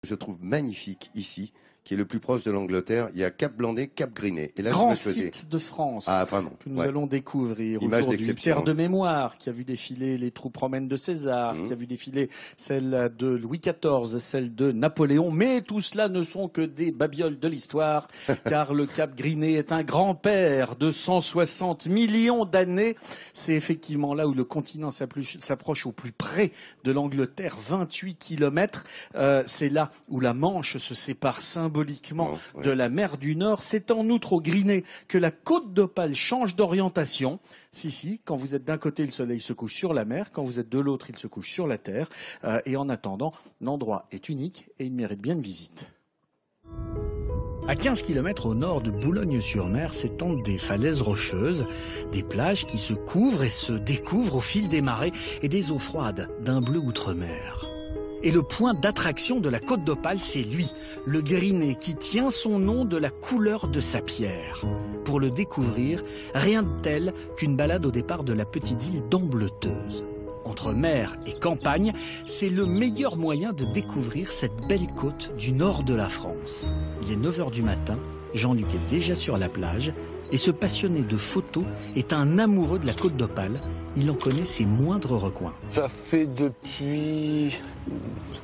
Je trouve magnifique ici, qui est le plus proche de l'Angleterre. Il y a Cap Blandé, Cap Griné. Et là, grand site de France que nous allons découvrir autour du Terre de Mémoire, qui a vu défiler les troupes romaines de César, qui a vu défiler celle de Louis XIV, celle de Napoléon. Mais tout cela ne sont que des babioles de l'histoire, car le Cap Griné est un grand-père de 160 millions d'années. C'est effectivement là où le continent s'approche au plus près de l'Angleterre, 28 kilomètres. C'est là où la Manche se sépare symboliquement de la mer du Nord. C'est en outre au Griné que la côte d'Opale change d'orientation. Si, quand vous êtes d'un côté, le soleil se couche sur la mer, quand vous êtes de l'autre, il se couche sur la terre. Et en attendant, l'endroit est unique et il mérite bien une visite. À 15 km au nord de Boulogne-sur-Mer s'étendent des falaises rocheuses, des plages qui se couvrent et se découvrent au fil des marées et des eaux froides d'un bleu outre-mer. Et le point d'attraction de la côte d'Opale, c'est lui, le Griné, qui tient son nom de la couleur de sa pierre. Pour le découvrir, rien de tel qu'une balade au départ de la petite île d'Ambleteuse. Entre mer et campagne, c'est le meilleur moyen de découvrir cette belle côte du nord de la France. Il est 9 h du matin, Jean-Luc est déjà sur la plage, et ce passionné de photos est un amoureux de la côte d'Opale. Il en connaît ses moindres recoins. Ça fait depuis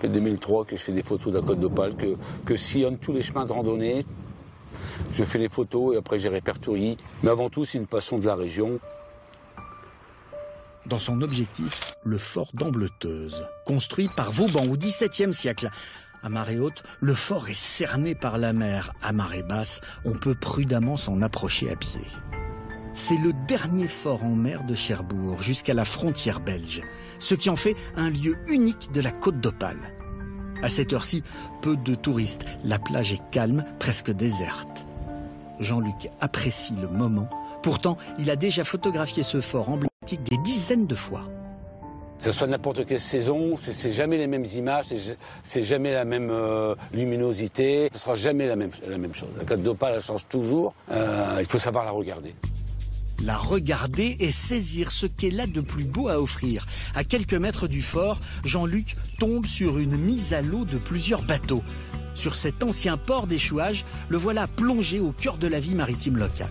2003 que je fais des photos de la côte d'Opale, que sillonne tous les chemins de randonnée. Je fais les photos et après j'ai répertorie. Mais avant tout, c'est une passion de la région. Dans son objectif, le fort d'Ambleteuse, construit par Vauban au XVIIe siècle. À marée haute, le fort est cerné par la mer. À marée basse, on peut prudemment s'en approcher à pied. C'est le dernier fort en mer de Cherbourg, jusqu'à la frontière belge, ce qui en fait un lieu unique de la côte d'Opale. À cette heure-ci, peu de touristes, la plage est calme, presque déserte. Jean-Luc apprécie le moment, pourtant il a déjà photographié ce fort emblématique des dizaines de fois. Que ce soit n'importe quelle saison, c'est jamais les mêmes images, c'est jamais la même luminosité, ce sera jamais la même chose. La côte d'Opale, elle change toujours, il faut savoir la regarder. La regarder et saisir ce qu'elle a de plus beau à offrir. À quelques mètres du fort, Jean-Luc tombe sur une mise à l'eau de plusieurs bateaux. Sur cet ancien port d'échouage, le voilà plongé au cœur de la vie maritime locale.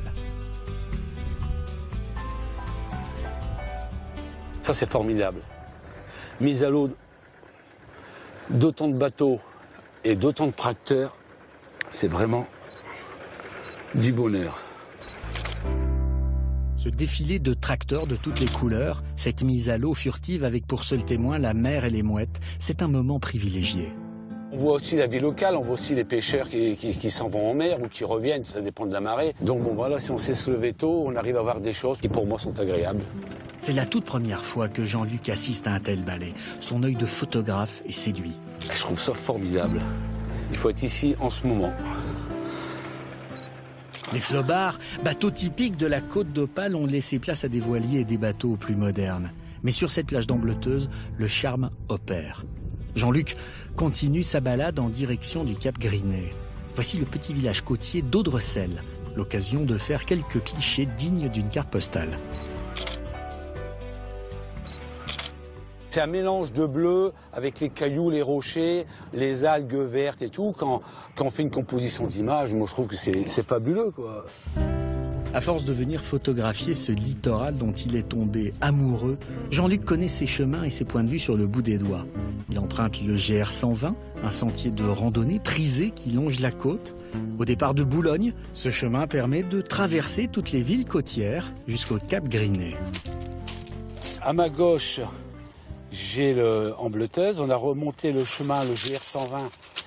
Ça, c'est formidable. Mise à l'eau d'autant de bateaux et d'autant de tracteurs, c'est vraiment du bonheur. Ce défilé de tracteurs de toutes les couleurs, cette mise à l'eau furtive avec pour seul témoin la mer et les mouettes, c'est un moment privilégié. On voit aussi la vie locale, on voit aussi les pêcheurs qui s'en vont en mer ou qui reviennent, ça dépend de la marée. Donc bon voilà, si on sait se lever tôt, on arrive à voir des choses qui pour moi sont agréables. C'est la toute première fois que Jean-Luc assiste à un tel ballet. Son œil de photographe est séduit. Je trouve ça formidable. Il faut être ici en ce moment. Les flobards, bateaux typiques de la côte d'Opale, ont laissé place à des voiliers et des bateaux plus modernes. Mais sur cette plage d'Ambleteuse, le charme opère. Jean-Luc continue sa balade en direction du Cap Griné. Voici le petit village côtier d'Audrecel, l'occasion de faire quelques clichés dignes d'une carte postale. C'est un mélange de bleu avec les cailloux, les rochers, les algues vertes et tout. Quand on fait une composition d'image, moi je trouve que c'est fabuleux, quoi. À force de venir photographier ce littoral dont il est tombé amoureux, Jean-Luc connaît ses chemins et ses points de vue sur le bout des doigts. Il emprunte le GR 120, un sentier de randonnée prisé qui longe la côte. Au départ de Boulogne, ce chemin permet de traverser toutes les villes côtières jusqu'au Cap Griné. À ma gauche, j'ai le Ambleteuse. On a remonté le chemin, le GR 120,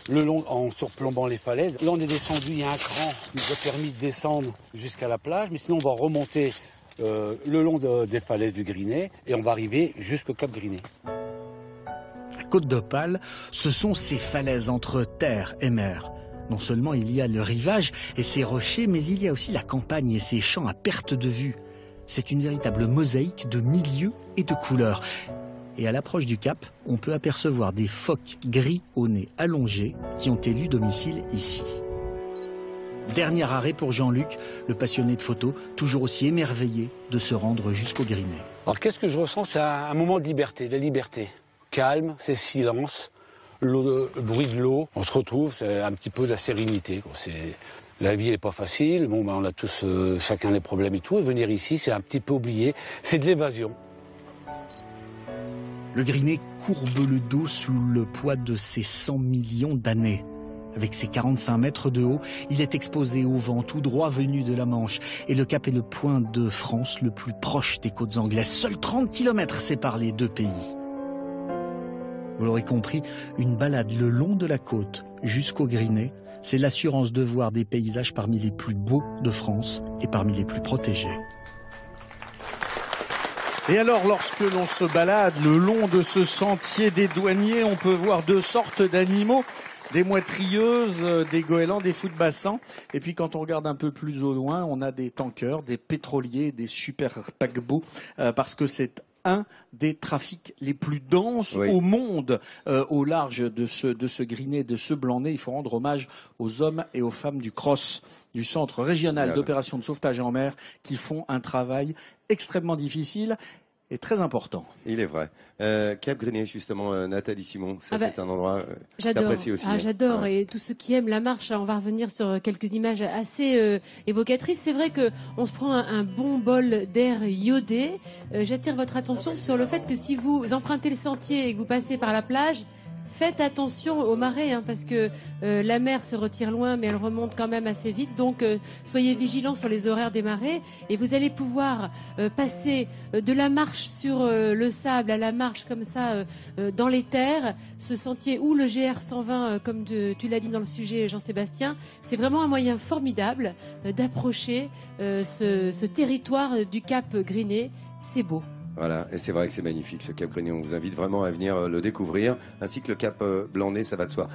le long en surplombant les falaises. Là, on est descendu, il y a un cran qui nous a permis de descendre jusqu'à la plage. Mais sinon, on va remonter le long des falaises du Griné et on va arriver jusqu'au Cap Griné. La côte d'Opale, ce sont ces falaises entre terre et mer. Non seulement il y a le rivage et ses rochers, mais il y a aussi la campagne et ses champs à perte de vue. C'est une véritable mosaïque de milieux et de couleurs. Et à l'approche du cap, on peut apercevoir des phoques gris au nez allongé qui ont élu domicile ici. Dernier arrêt pour Jean-Luc, le passionné de photos, toujours aussi émerveillé de se rendre jusqu'au Griné. Alors qu'est-ce que je ressens? C'est un moment de liberté, de la liberté. Calme, c'est silence. le bruit de l'eau. On se retrouve, c'est un petit peu de la sérénité, quoi. La vie n'est pas facile, bon, on a tous chacun des problèmes et tout, et venir ici, c'est un petit peu oublié, c'est de l'évasion. Le Grinet courbe le dos sous le poids de ses 100 millions d'années. Avec ses 45 mètres de haut, il est exposé au vent tout droit venu de la Manche. Et le Cap est le point de France le plus proche des côtes anglaises. Seuls 30 km séparent les deux pays. Vous l'aurez compris, une balade le long de la côte jusqu'au Grinet, c'est l'assurance de voir des paysages parmi les plus beaux de France et parmi les plus protégés. Et alors, lorsque l'on se balade le long de ce sentier des douaniers, on peut voir deux sortes d'animaux. Des moitrieuses, des goélands, des fous de bassin. Et puis quand on regarde un peu plus au loin, on a des tankers, des pétroliers, des super paquebots, parce que c'est un des trafics les plus denses au monde, au large de ce Grinet, de ce Blanc-Nez. Il faut rendre hommage aux hommes et aux femmes du CROSS, du Centre régional d'opération de sauvetage en mer, qui font un travail extrêmement difficile et très important. Il est vrai. Cap Grinet, justement, Nathalie Simon, ça c'est un endroit que j'apprécie aussi. J'adore, ouais. Et tous ceux qui aiment la marche, on va revenir sur quelques images assez évocatrices. C'est vrai qu'on se prend un bon bol d'air iodé. J'attire votre attention sur le fait que si vous empruntez le sentier et que vous passez par la plage, faites attention aux marées, parce que la mer se retire loin, mais elle remonte quand même assez vite. Donc, soyez vigilants sur les horaires des marées. Et vous allez pouvoir passer de la marche sur le sable à la marche comme ça dans les terres. Ce sentier ou le GR 120, comme tu l'as dit dans le sujet, Jean-Sébastien, c'est vraiment un moyen formidable d'approcher ce territoire du Cap Grinet. C'est beau. Voilà, et c'est vrai que c'est magnifique ce Cap Grinet. On vous invite vraiment à venir le découvrir, ainsi que le Cap Blanc-Nez, ça va de soi.